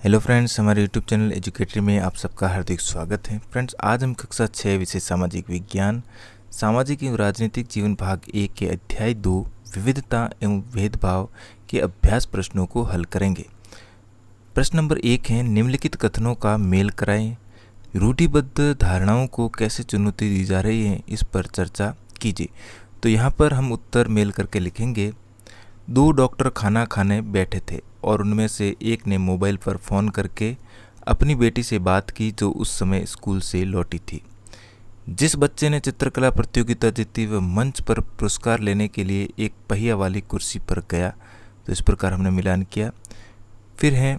Hello friends, हमारे YouTube channel एजुकेटरी में आप सबका हार्दिक स्वागत है। फ्रेंड्स, आज हम कक्षा 6 विषय सामाजिक विज्ञान, सामाजिक एवं राजनीतिक जीवन भाग 1 के अध्याय 2 विविधता एवं भेदभाव के अभ्यास प्रश्नों को हल करेंगे। प्रश्न नंबर 1 है, निम्नलिखित कथनों का मेल कराएं। रूढ़िबद्ध धारणाओं को कैसे चुनौती दी जा रही है, इस पर चर्चा कीजिए। तो यहाँ पर हम उत्तर मेल करके लिखेंगे। 2 डॉक्टर खाना खाने बैठे थे और उनमें से एक ने मोबाइल पर फ़ोन करके अपनी बेटी से बात की जो उस समय स्कूल से लौटी थी। जिस बच्चे ने चित्रकला प्रतियोगिता जीती वह मंच पर पुरस्कार लेने के लिए एक पहिया वाली कुर्सी पर गया। तो इस प्रकार हमने मिलान किया। फिर है,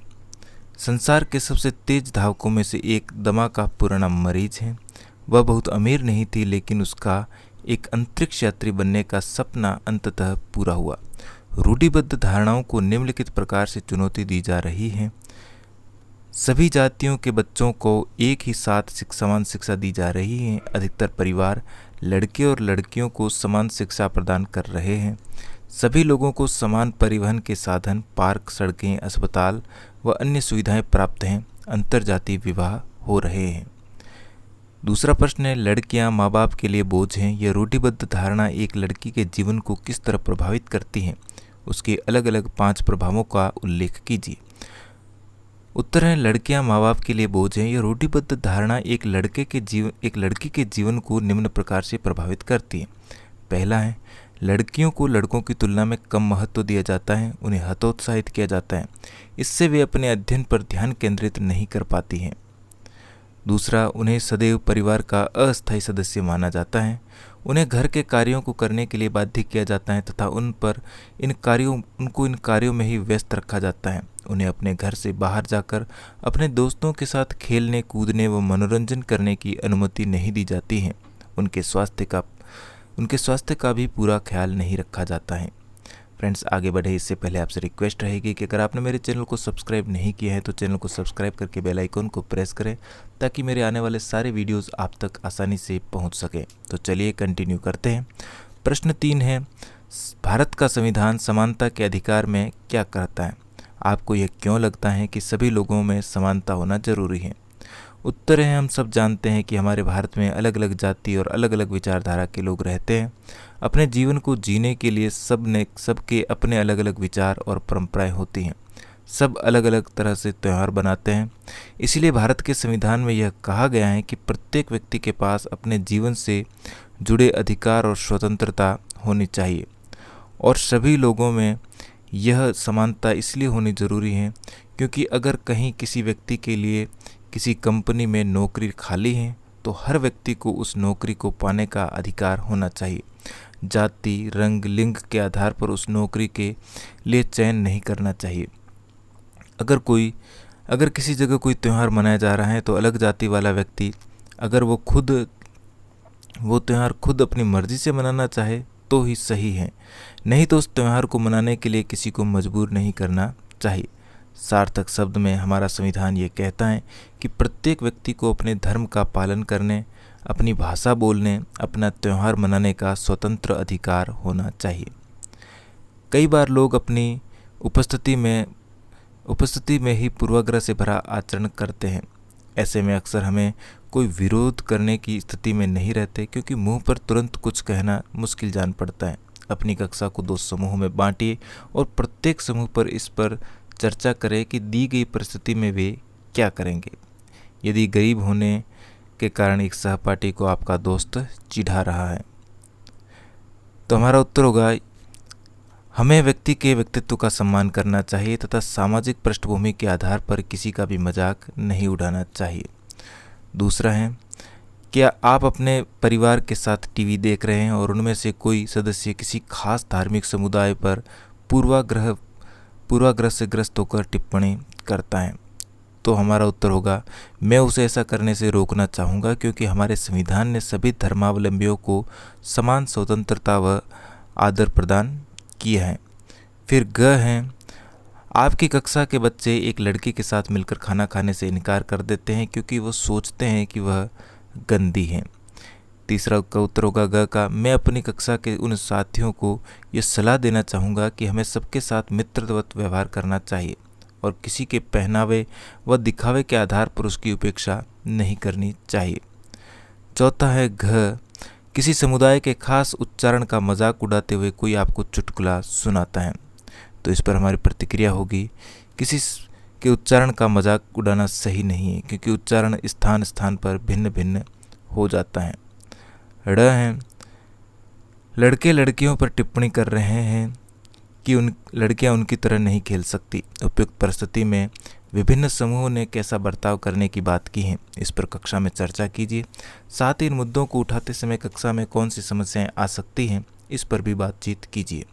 संसार के सबसे तेज धावकों में से एक दमा का पुराना मरीज है। वह बहुत अमीर नहीं थी लेकिन उसका एक अंतरिक्ष यात्री बनने का सपना अंततः पूरा हुआ। रूढ़िबद्ध धारणाओं को निम्नलिखित प्रकार से चुनौती दी जा रही है। सभी जातियों के बच्चों को एक ही साथ समान शिक्षा दी जा रही है। अधिकतर परिवार लड़के और लड़कियों को समान शिक्षा प्रदान कर रहे हैं। सभी लोगों को समान परिवहन के साधन, पार्क, सड़कें, अस्पताल व अन्य सुविधाएं प्राप्त हैं। अंतरजातीय विवाह हो रहे हैं। दूसरा प्रश्न है, लड़कियां माँ बाप के लिए बोझ हैं। यह रूढ़िबद्ध धारणा एक लड़की के जीवन को किस तरह प्रभावित करती है? उसके अलग अलग 5 प्रभावों का उल्लेख कीजिए। उत्तर है, लड़कियां माँ बाप के लिए बोझ हैं। यह रूढ़िबद्ध धारणा एक लड़की के जीवन को निम्न प्रकार से प्रभावित करती है। पहला है, लड़कियों को लड़कों की तुलना में कम महत्व दिया जाता है। उन्हें हतोत्साहित किया जाता है। इससे वे अपने अध्ययन पर ध्यान केंद्रित नहीं कर पाती हैं। दूसरा, उन्हें सदैव परिवार का अस्थायी सदस्य माना जाता है। उन्हें घर के कार्यों को करने के लिए बाध्य किया जाता है तथा उनको इन कार्यों में ही व्यस्त रखा जाता है। उन्हें अपने घर से बाहर जाकर अपने दोस्तों के साथ खेलने, कूदने व मनोरंजन करने की अनुमति नहीं दी जाती है। उनके स्वास्थ्य का भी पूरा ख्याल नहीं रखा जाता है। फ्रेंड्स, आगे बढ़े इससे पहले आपसे रिक्वेस्ट रहेगी कि अगर आपने मेरे चैनल को सब्सक्राइब नहीं किया है तो चैनल को सब्सक्राइब करके बेल आइकन को प्रेस करें ताकि मेरे आने वाले सारे वीडियोस आप तक आसानी से पहुंच सके। तो चलिए कंटिन्यू करते हैं। प्रश्न 3 है, भारत का संविधान समानता के अधिकार में क्या कहता है? आपको यह क्यों लगता है कि सभी लोगों में समानता होना जरूरी है? उत्तर है, हम सब जानते हैं कि हमारे भारत में अलग अलग जाति और अलग अलग विचारधारा के लोग रहते हैं। अपने जीवन को जीने के लिए सबके अपने अलग अलग विचार और परंपराएं होती हैं। सब अलग अलग तरह से त्यौहार बनाते हैं। इसीलिए भारत के संविधान में यह कहा गया है कि प्रत्येक व्यक्ति के पास अपने जीवन से जुड़े अधिकार और स्वतंत्रता होनी चाहिए। और सभी लोगों में यह समानता इसलिए होनी जरूरी है क्योंकि अगर कहीं किसी व्यक्ति के लिए किसी कंपनी में नौकरी खाली है तो हर व्यक्ति को उस नौकरी को पाने का अधिकार होना चाहिए। जाति, रंग, लिंग के आधार पर उस नौकरी के लिए चयन नहीं करना चाहिए। अगर किसी जगह कोई त्यौहार मनाया जा रहा है तो अलग जाति वाला व्यक्ति अगर वो त्यौहार खुद अपनी मर्जी से मनाना चाहे तो ही सही है, नहीं तो उस त्यौहार को मनाने के लिए किसी को मजबूर नहीं करना चाहिए। सार्थक शब्द में हमारा संविधान ये कहता है कि प्रत्येक व्यक्ति को अपने धर्म का पालन करने, अपनी भाषा बोलने, अपना त्यौहार मनाने का स्वतंत्र अधिकार होना चाहिए। कई बार लोग अपनी उपस्थिति में ही पूर्वाग्रह से भरा आचरण करते हैं। ऐसे में अक्सर हमें कोई विरोध करने की स्थिति में नहीं रहते क्योंकि मुंह पर तुरंत कुछ कहना मुश्किल जान पड़ता है। अपनी कक्षा को 2 समूहों में बांटिए और प्रत्येक समूह पर इस पर चर्चा करें कि दी गई परिस्थिति में वे क्या करेंगे। यदि गरीब होने के कारण एक सहपाठी को आपका दोस्त चिढ़ा रहा है तो हमारा उत्तर होगा, हमें व्यक्ति के व्यक्तित्व का सम्मान करना चाहिए तथा सामाजिक पृष्ठभूमि के आधार पर किसी का भी मजाक नहीं उड़ाना चाहिए। दूसरा है, क्या आप अपने परिवार के साथ टीवी देख रहे हैं और उनमें से कोई सदस्य किसी खास धार्मिक समुदाय पर पूर्वाग्रह से ग्रस्त होकर टिप्पणी करता है? तो हमारा उत्तर होगा, मैं उसे ऐसा करने से रोकना चाहूँगा क्योंकि हमारे संविधान ने सभी धर्मावलंबियों को समान स्वतंत्रता व आदर प्रदान किया है। फिर ग है, आपकी कक्षा के बच्चे एक लड़की के साथ मिलकर खाना खाने से इनकार कर देते हैं क्योंकि वो सोचते हैं कि वह गंदी है। तीसरा का उत्तर होगा ग का, मैं अपनी कक्षा के उन साथियों को यह सलाह देना चाहूँगा कि हमें सबके साथ मित्रवत व्यवहार करना चाहिए। और किसी के पहनावे व दिखावे के आधार पर उसकी उपेक्षा नहीं करनी चाहिए। चौथा है घ, किसी समुदाय के खास उच्चारण का मजाक उड़ाते हुए कोई आपको चुटकुला सुनाता है। तो इस पर हमारी प्रतिक्रिया होगी, किसी के उच्चारण का मजाक उड़ाना सही नहीं है, क्योंकि उच्चारण स्थान स्थान पर भिन्न भिन्न हो जाता है। ड़ है, लड़के लड़कियों पर टिप्पणी कर रहे हैं कि लड़कियां उनकी तरह नहीं खेल सकती। उपयुक्त परिस्थिति में विभिन्न समूहों ने कैसा बर्ताव करने की बात की है, इस पर कक्षा में चर्चा कीजिए। साथ ही इन मुद्दों को उठाते समय कक्षा में कौन सी समस्याएं आ सकती हैं, इस पर भी बातचीत कीजिए।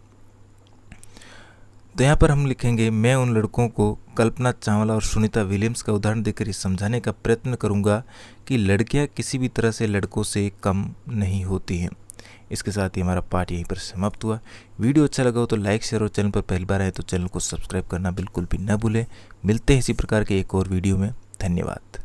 तो यहाँ पर हम लिखेंगे, मैं उन लड़कों को कल्पना चावला और सुनीता विलियम्स का उदाहरण देकर ये समझाने का प्रयत्न करूँगा कि लड़कियाँ किसी भी तरह से लड़कों से कम नहीं होती हैं। इसके साथ ही हमारा पाठ यहीं पर समाप्त हुआ। वीडियो अच्छा लगा हो तो लाइक, शेयर और चैनल पर पहली बार आए तो चैनल को सब्सक्राइब करना बिल्कुल भी न भूलें। मिलते हैं इसी प्रकार के एक और वीडियो में। धन्यवाद।